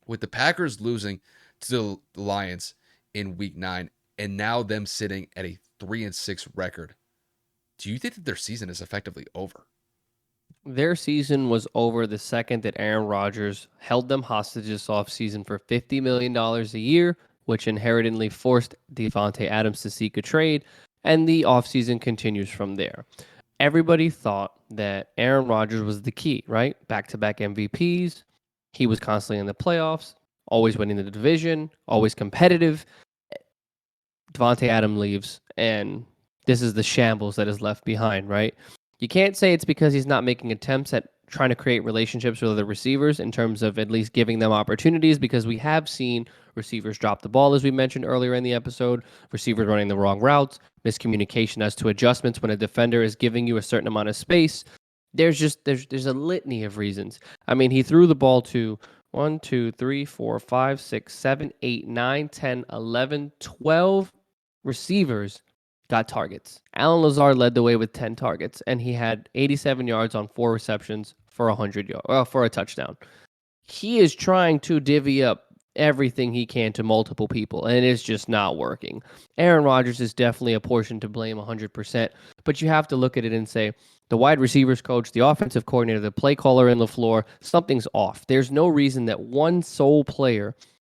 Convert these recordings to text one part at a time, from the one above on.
with the Packers losing to the Lions in week 9 and now them sitting at a 3-6 record, do you think that their season is effectively over? Their season was over the second that Aaron Rodgers held them hostage this offseason for $50 million a year, which inherently forced Devontae Adams to seek a trade, and the offseason continues from there. Everybody thought that Aaron Rodgers was the key, right? Back-to-back MVPs. He was constantly in the playoffs, always winning the division, always competitive. Devontae Adams leaves, and this is the shambles that is left behind, right? You can't say it's because he's not making attempts at trying to create relationships with other receivers in terms of at least giving them opportunities, because we have seen receivers drop the ball, as we mentioned earlier in the episode, receivers running the wrong routes, miscommunication as to adjustments when a defender is giving you a certain amount of space. There's a litany of reasons. I mean, he threw the ball to 1, 2, 3, 4, 5, 6, 7, 8, 9, 10, 11, 12 receivers got targets. Alan Lazard led the way with 10 targets, and he had 87 yards on 4 receptions for 100 yards, well, for a touchdown. He is trying to divvy up everything he can to multiple people, and it's just not working. Aaron Rodgers is definitely a portion to blame 100%, but you have to look at it and say, the wide receivers coach, the offensive coordinator, the play caller in LaFleur, something's off. There's no reason that one sole player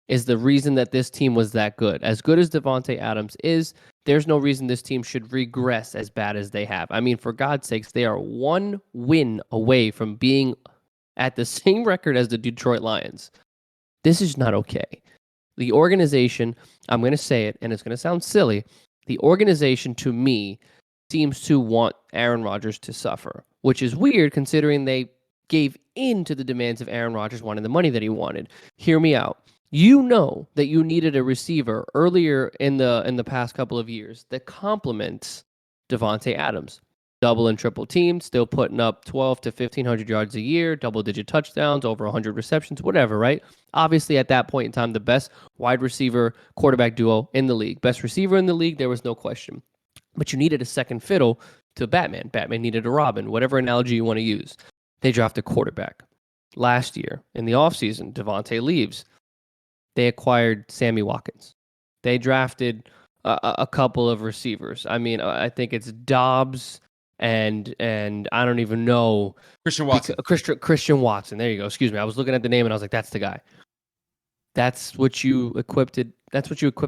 is the reason that this team was that good. As good as Devontae Adams is, there's no reason this team should regress as bad as they have. I mean, for God's sakes, they are one win away from being at the same record as the Detroit Lions. This is not okay. The organization, I'm going to say it, and it's going to sound silly, the organization, to me, seems to want Aaron Rodgers to suffer, which is weird considering they gave in to the demands of Aaron Rodgers wanting the money that he wanted. Hear me out. You know that you needed a receiver earlier in the past couple of years that complements Devontae Adams. Double and triple team, still putting up 12 to 1,500 yards a year, double-digit touchdowns, over 100 receptions, whatever, right? Obviously, at that point in time, the best wide receiver quarterback duo in the league. Best receiver in the league, there was no question. But you needed a second fiddle to Batman. Batman needed a Robin, whatever analogy you want to use. They drafted quarterback. Last year, in the offseason, Devontae leaves. They acquired Sammy Watkins. They drafted a couple of receivers. I mean, I think it's Dobbs and I don't even know. Christian Watson. Christian Watson. There you go. Excuse me. I was looking at the name and I was like, that's the guy. That's what you equipped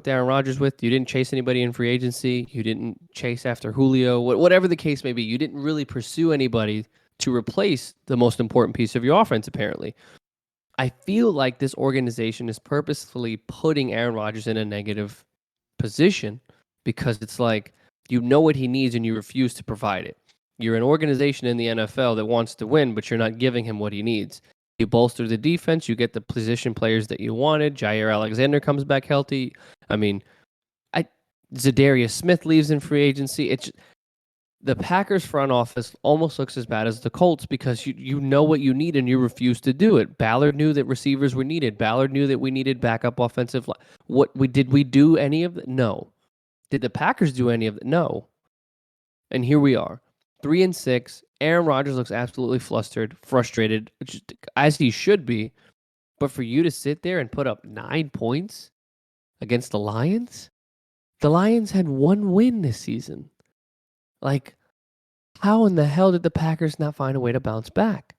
Aaron Rodgers with. You didn't chase anybody in free agency. You didn't chase after Julio. Whatever the case may be, you didn't really pursue anybody to replace the most important piece of your offense, apparently. I feel like this organization is purposefully putting Aaron Rodgers in a negative position because it's like, you know what he needs and you refuse to provide it. You're an organization in the NFL that wants to win, but you're not giving him what he needs. You bolster the defense, you get the position players that you wanted. Jair Alexander comes back healthy. I mean, Zadarius Smith leaves in free agency. The Packers front office almost looks as bad as the Colts because you know what you need and you refuse to do it. Ballard knew that receivers were needed. Ballard knew that we needed backup offensive line. Did we do any of that? No. Did the Packers do any of that? No. And here we are, 3-6. Aaron Rodgers looks absolutely flustered, frustrated, as he should be. But for you to sit there and put up 9 points against the Lions had one win this season. Like, how in the hell did the Packers not find a way to bounce back?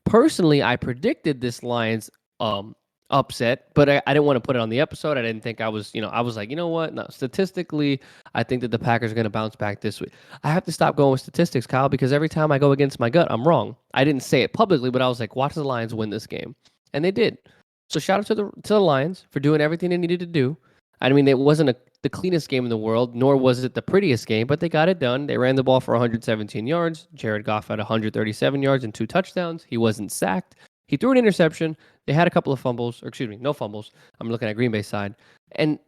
Personally, I predicted this Lions upset, but I didn't want to put it on the episode. I didn't think I was like, you know what? No, statistically, I think that the Packers are going to bounce back this week. I have to stop going with statistics, Kyle, because every time I go against my gut, I'm wrong. I didn't say it publicly, but I was like, watch the Lions win this game. And they did. So shout out to the Lions for doing everything they needed to do. I mean, it wasn't the cleanest game in the world, nor was it the prettiest game, but they got it done. They ran the ball for 117 yards. Jared Goff had 137 yards and 2 touchdowns. He wasn't sacked. He threw an interception. They had a couple of fumbles, no fumbles. I'm looking at Green Bay's side. And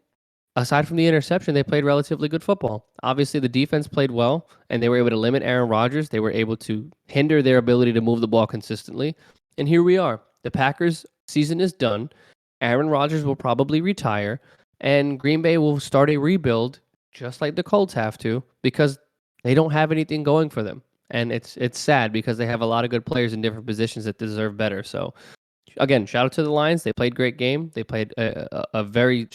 aside from the interception, they played relatively good football. Obviously, the defense played well, and they were able to limit Aaron Rodgers. They were able to hinder their ability to move the ball consistently. And here we are. The Packers' season is done. Aaron Rodgers will probably retire. And Green Bay will start a rebuild, just like the Colts have to, because they don't have anything going for them. And it's sad because they have a lot of good players in different positions that deserve better. So again, shout out to the Lions. They played great game. They played a very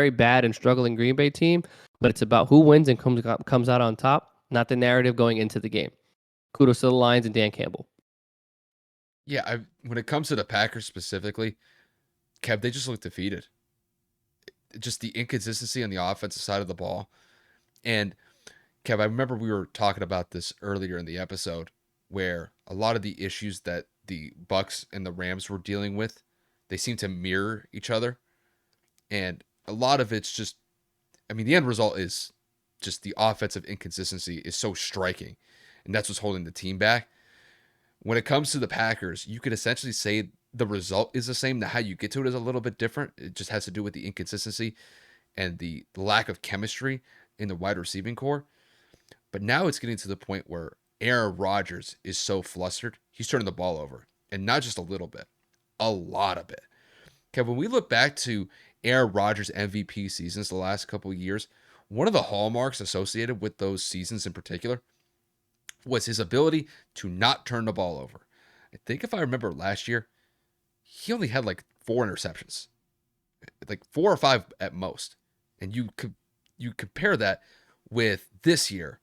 bad and struggling Green Bay team. But it's about who wins and comes out on top, not the narrative going into the game. Kudos to the Lions and Dan Campbell. Yeah, when it comes to the Packers specifically, Kev, they just look defeated. Just the inconsistency on the offensive side of the ball. And Kev, I remember we were talking about this earlier in the episode where a lot of the issues that the Bucks and the Rams were dealing with, they seem to mirror each other. And a lot of it's just, I mean, the end result is just the offensive inconsistency is so striking. And that's what's holding the team back. When it comes to the Packers, you could essentially say the result is the same. Now, how you get to it is a little bit different. It just has to do with the inconsistency and the lack of chemistry in the wide receiving core. But now it's getting to the point where Aaron Rodgers is so flustered, he's turning the ball over. And not just a little bit, a lot of it. Okay, when we look back to Aaron Rodgers' MVP seasons the last couple of years, one of the hallmarks associated with those seasons in particular was his ability to not turn the ball over. I think if I remember last year, he only had like 4 interceptions, like 4 or 5 at most. And you compare that with this year,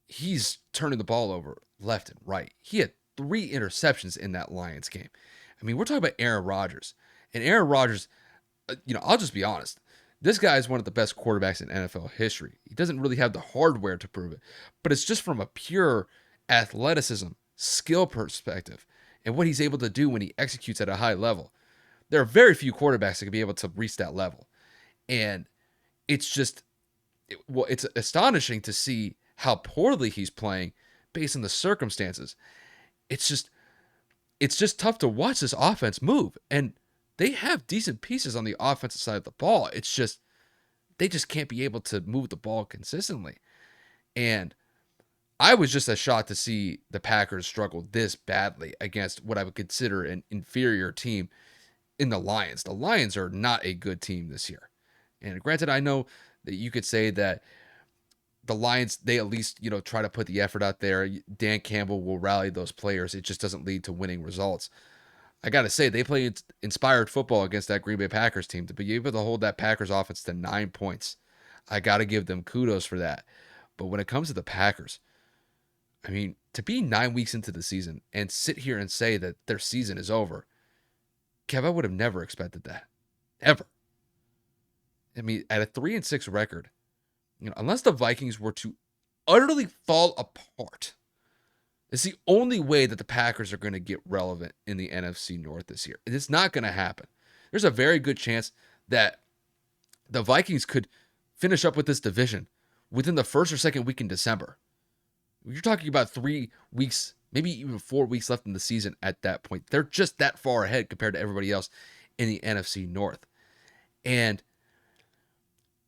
he's turning the ball over left and right. He had 3 interceptions in that Lions game. I mean, we're talking about Aaron Rodgers. And Aaron Rodgers, I'll just be honest. This guy is one of the best quarterbacks in NFL history. He doesn't really have the hardware to prove it, but it's just from a pure athleticism, skill perspective, and what he's able to do when he executes at a high level. There are very few quarterbacks that can be able to reach that level. And it's just, it's astonishing to see how poorly he's playing based on the circumstances. It's just, it's just tough to watch this offense move. And they have decent pieces on the offensive side of the ball. It's just, they just can't be able to move the ball consistently. And I was just as shocked to see the Packers struggle this badly against what I would consider an inferior team in the Lions. The Lions are not a good team this year. And granted, I know that you could say that the Lions, they at least, try to put the effort out there. Dan Campbell will rally those players. It just doesn't lead to winning results. I got to say, they played inspired football against that Green Bay Packers team to be able to hold that Packers offense to 9 points. I got to give them kudos for that. But when it comes to the Packers, I mean, to be 9 weeks into the season and sit here and say that their season is over, Kev, I would have never expected that. Ever. I mean, at a 3-6 record, unless the Vikings were to utterly fall apart, it's the only way that the Packers are going to get relevant in the NFC North this year. It's not going to happen. There's a very good chance that the Vikings could finish up with this division within the first or second week in December. You're talking about 3 weeks, maybe even 4 weeks left in the season at that point. They're just that far ahead compared to everybody else in the NFC North. And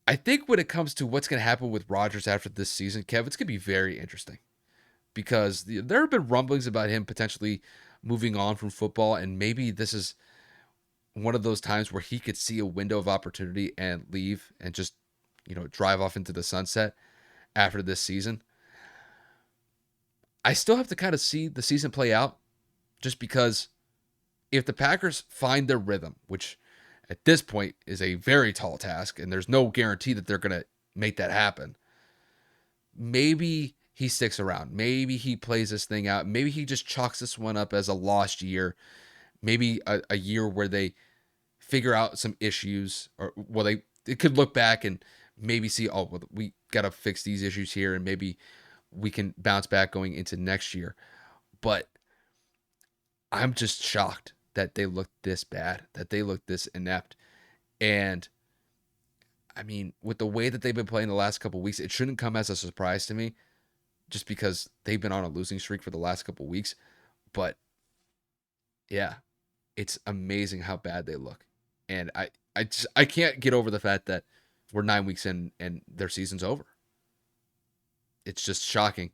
I think when it comes to what's going to happen with Rodgers after this season, Kev, it's going to be very interesting because there have been rumblings about him potentially moving on from football, and maybe this is one of those times where he could see a window of opportunity and leave and just, drive off into the sunset after this season. I still have to kind of see the season play out just because if the Packers find their rhythm, which at this point is a very tall task, and there's no guarantee that they're going to make that happen, maybe he sticks around. Maybe he plays this thing out. Maybe he just chalks this one up as a lost year. Maybe a year where they figure out some issues, or they could look back and maybe see, oh, well, we got to fix these issues here, and maybe we can bounce back going into next year. But I'm just shocked that they look this bad, that they look this inept. And I mean, with the way that they've been playing the last couple of weeks, it shouldn't come as a surprise to me just because they've been on a losing streak for the last couple of weeks. But yeah, it's amazing how bad they look. And I can't get over the fact that we're 9 weeks in and their season's over. It's just shocking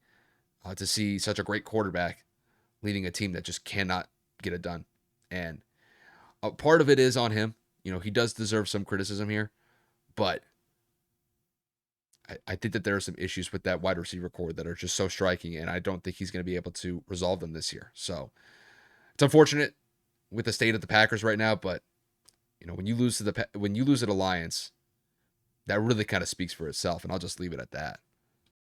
to see such a great quarterback leading a team that just cannot get it done. And a part of it is on him. He does deserve some criticism here, but I think that there are some issues with that wide receiver core that are just so striking, and I don't think he's going to be able to resolve them this year. So it's unfortunate. with the state of the Packers right now, but when you lose to the when you lose at Alliance, that really kind of speaks for itself, and I'll just leave it at that.